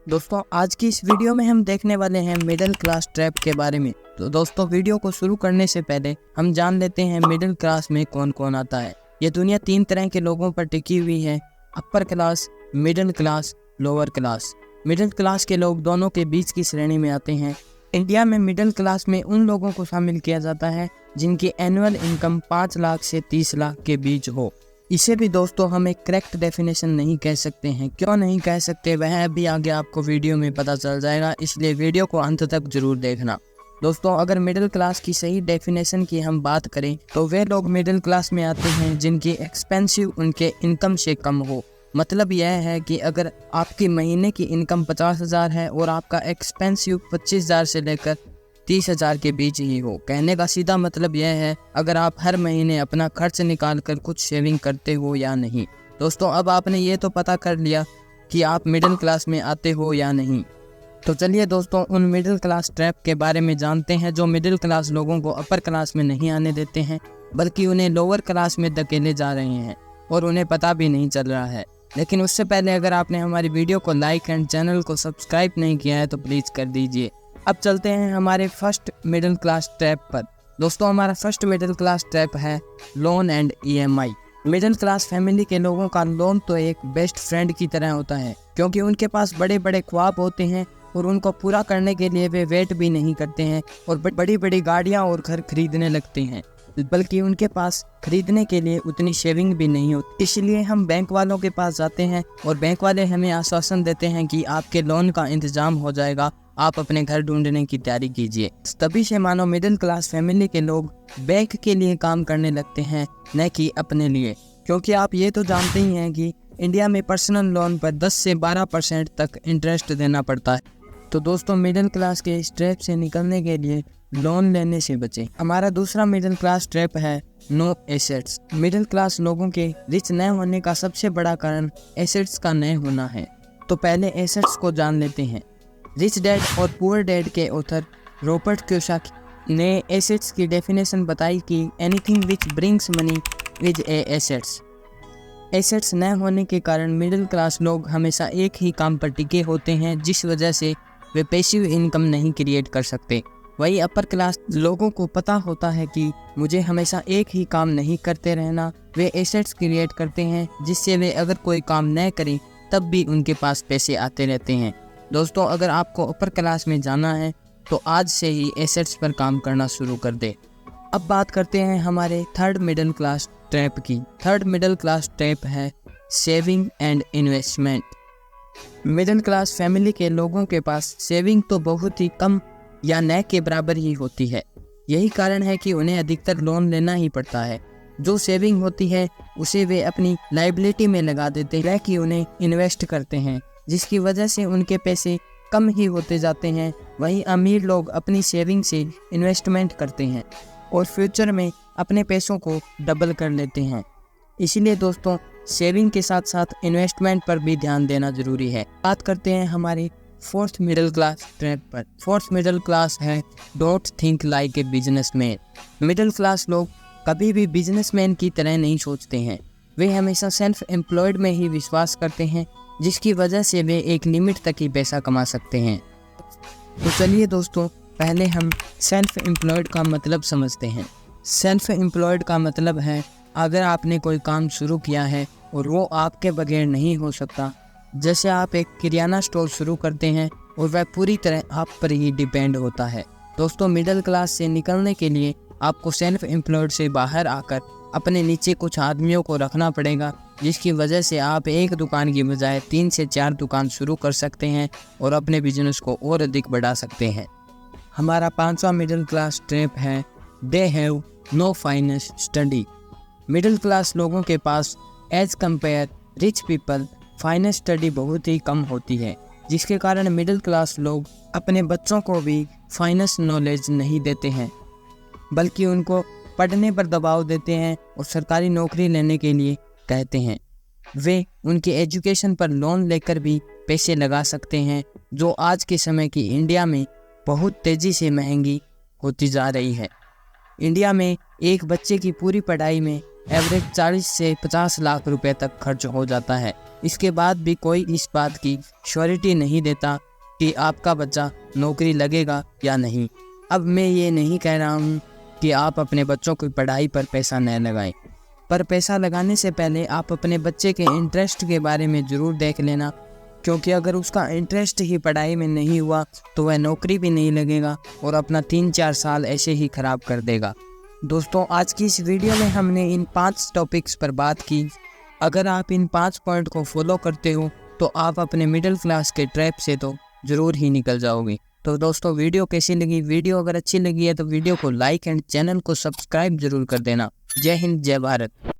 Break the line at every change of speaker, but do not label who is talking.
दोस्तों आज की इस वीडियो में हम देखने वाले हैं मिडिल क्लास ट्रैप के बारे में। तो दोस्तों वीडियो को शुरू करने से पहले हम जान लेते हैं मिडिल क्लास में कौन कौन आता है। ये दुनिया 3 तरह के लोगों पर टिकी हुई है, upper class, middle class, lower class. Middle class के लोग दोनों के बीच की श्रेणी में आते हैं। इंडिया में मिडिल क्लास में उन लोगों को शामिल किया जाता है जिनकी एनुअल इनकम 5 लाख से 30 लाख के बीच हो। इसे भी दोस्तों हम एक करेक्ट डेफिनेशन नहीं कह सकते हैं। क्यों नहीं कह सकते वह अभी आगे आपको वीडियो में पता चल जाएगा, इसलिए वीडियो को अंत तक जरूर देखना। दोस्तों अगर मिडिल क्लास की सही डेफिनेशन की हम बात करें तो वे लोग मिडिल क्लास में आते हैं जिनकी एक्सपेंसिव उनके इनकम से कम हो। मतलब यह है कि अगर आपकी महीने की इनकम 50,000 है और आपका एक्सपेंसिव 25,000 से लेकर 30,000 के बीच ही हो। कहने का सीधा मतलब यह है अगर आप हर महीने अपना खर्च निकाल कर कुछ सेविंग करते हो या नहीं। दोस्तों अब आपने ये तो पता कर लिया कि आप मिडिल क्लास में आते हो या नहीं। तो चलिए दोस्तों उन मिडिल क्लास ट्रैप के बारे में जानते हैं जो मिडिल क्लास लोगों को अपर क्लास में नहीं आने देते हैं, बल्कि उन्हें लोअर क्लास में धकेले जा रहे हैं और उन्हें पता भी नहीं चल रहा है। लेकिन उससे पहले अगर आपने हमारी वीडियो को लाइक एंड चैनल को सब्सक्राइब नहीं किया है तो प्लीज़ कर दीजिए। अब चलते हैं हमारे फर्स्ट मिडिल क्लास ट्रैप पर। दोस्तों हमारा फर्स्ट मिडिल क्लास ट्रैप है loan and EMI। Middle class family के लोगों का लोन तो एक बेस्ट फ्रेंड की तरह होता है, क्योंकि उनके पास बड़े बड़े ख्वाब होते हैं और उनको पूरा करने के लिए वे वेट भी नहीं करते हैं और बड़ी बड़ी गाड़ियां और घर खरीदने लगते हैं, बल्कि उनके पास खरीदने के लिए उतनी सेविंग भी नहीं होती। इसलिए हम बैंक वालों के पास जाते हैं और बैंक वाले हमें आश्वासन देते हैं कि आपके लोन का इंतजाम हो जाएगा, आप अपने घर ढूंढने की तैयारी कीजिए। तभी से मानो मिडिल क्लास फैमिली के लोग बैंक के लिए काम करने लगते हैं, न कि अपने लिए। क्योंकि आप ये तो जानते ही हैं कि इंडिया में पर्सनल लोन पर 10 से 12% तक इंटरेस्ट देना पड़ता है। तो दोस्तों मिडिल क्लास के इस ट्रैप से निकलने के लिए लोन लेने से बचें। हमारा दूसरा मिडिल क्लास ट्रैप है नो एसेट्स। मिडिल क्लास लोगों के रिच न होने का सबसे बड़ा कारण एसेट्स का न होना है। तो पहले एसेट्स को जान लेते हैं। रिच डैड और पुअर डैड के ऑथर रॉबर्ट कियोसाकी ने एसेट्स की डेफिनेशन बताई कि anything which brings money is a assets. Assets न होने के कारण मिडिल क्लास लोग हमेशा एक ही काम पर टिके होते हैं, जिस वजह से वे पैसिव इनकम नहीं क्रिएट कर सकते। वही अपर क्लास लोगों को पता होता है कि मुझे हमेशा एक ही काम नहीं करते रहना। वे एसेट्स क्रिएट करते हैं जिससे वे अगर कोई काम न करें तब भी उनके पास पैसे आते रहते हैं। दोस्तों अगर आपको अपर क्लास में जाना है तो आज से ही एसेट्स पर काम करना शुरू कर दे। अब बात करते हैं हमारे थर्ड मिडिल क्लास ट्रैप की। थर्ड मिडिल क्लास ट्रैप है saving and investment. Middle class family के लोगों के पास सेविंग तो बहुत ही कम या न के बराबर ही होती है। यही कारण है कि उन्हें अधिकतर लोन लेना ही पड़ता है। जो सेविंग होती है उसे वे अपनी लायबिलिटी में लगा देते हैं कि उन्हें इन्वेस्ट करते हैं, जिसकी वजह से उनके पैसे कम ही होते जाते हैं। वहीं अमीर लोग अपनी सेविंग से इन्वेस्टमेंट करते हैं और फ्यूचर में अपने पैसों को डबल कर लेते हैं। इसीलिए दोस्तों सेविंग के साथ साथ इन्वेस्टमेंट पर भी ध्यान देना जरूरी है। बात करते हैं हमारे फोर्थ मिडिल क्लास ट्रैप पर। फोर्थ मिडिल क्लास है don't think like a businessman. Middle class लोग कभी भी बिजनेसमैन की तरह नहीं सोचते हैं। वे हमेशा सेल्फ एम्प्लॉयड में ही विश्वास करते हैं, जिसकी वजह से वे एक लिमिट तक ही पैसा कमा सकते हैं। तो चलिए दोस्तों पहले हम सेल्फ एम्प्लॉयड का मतलब समझते हैं। सेल्फ एम्प्लॉयड का मतलब है अगर आपने कोई काम शुरू किया है और वो आपके बगैर नहीं हो सकता। जैसे आप एक किराना स्टोर शुरू करते हैं और वह पूरी तरह आप पर ही डिपेंड होता है। दोस्तों मिडिल क्लास से निकलने के लिए आपको सेल्फ एम्प्लॉयड से बाहर आकर अपने नीचे कुछ आदमियों को रखना पड़ेगा, जिसकी वजह से आप एक दुकान की बजाय 3 से 4 दुकान शुरू कर सकते हैं और अपने बिजनेस को और अधिक बढ़ा सकते हैं। हमारा 5वां मिडिल क्लास ट्रैप है they have no finance study. Middle class लोगों के पास as compare rich people finance study बहुत ही कम होती है, जिसके कारण मिडिल क्लास लोग अपने बच्चों को भी फाइनेंस नॉलेज नहीं देते हैं, बल्कि उनको पढ़ने पर दबाव देते हैं और सरकारी नौकरी लेने के लिए कहते हैं। वे उनके एजुकेशन पर लोन लेकर भी पैसे लगा सकते हैं, जो आज के समय की इंडिया में बहुत तेज़ी से महंगी होती जा रही है। इंडिया में एक बच्चे की पूरी पढ़ाई में एवरेज 40 से 50 लाख रुपए तक खर्च हो जाता है। इसके बाद भी कोई इस बात की श्योरिटी नहीं देता कि आपका बच्चा नौकरी लगेगा या नहीं। अब मैं ये नहीं कह रहा हूँ कि आप अपने बच्चों की पढ़ाई पर पैसा न लगाएं, पर पैसा लगाने से पहले आप अपने बच्चे के इंटरेस्ट के बारे में ज़रूर देख लेना, क्योंकि अगर उसका इंटरेस्ट ही पढ़ाई में नहीं हुआ तो वह नौकरी भी नहीं लगेगा और अपना 3-4 साल ऐसे ही ख़राब कर देगा। दोस्तों, आज की इस वीडियो में हमने इन 5 टॉपिक्स पर बात की। अगर आप इन 5 पॉइंट को फॉलो करते हो तो आप अपने मिडिल क्लास के ट्रैप से तो ज़रूर ही निकल जाओगे। तो दोस्तों, वीडियो कैसी लगी? वीडियो अगर अच्छी लगी है तो वीडियो को लाइक एंड चैनल को सब्सक्राइब ज़रूर कर देना। जय हिंद, जय भारत।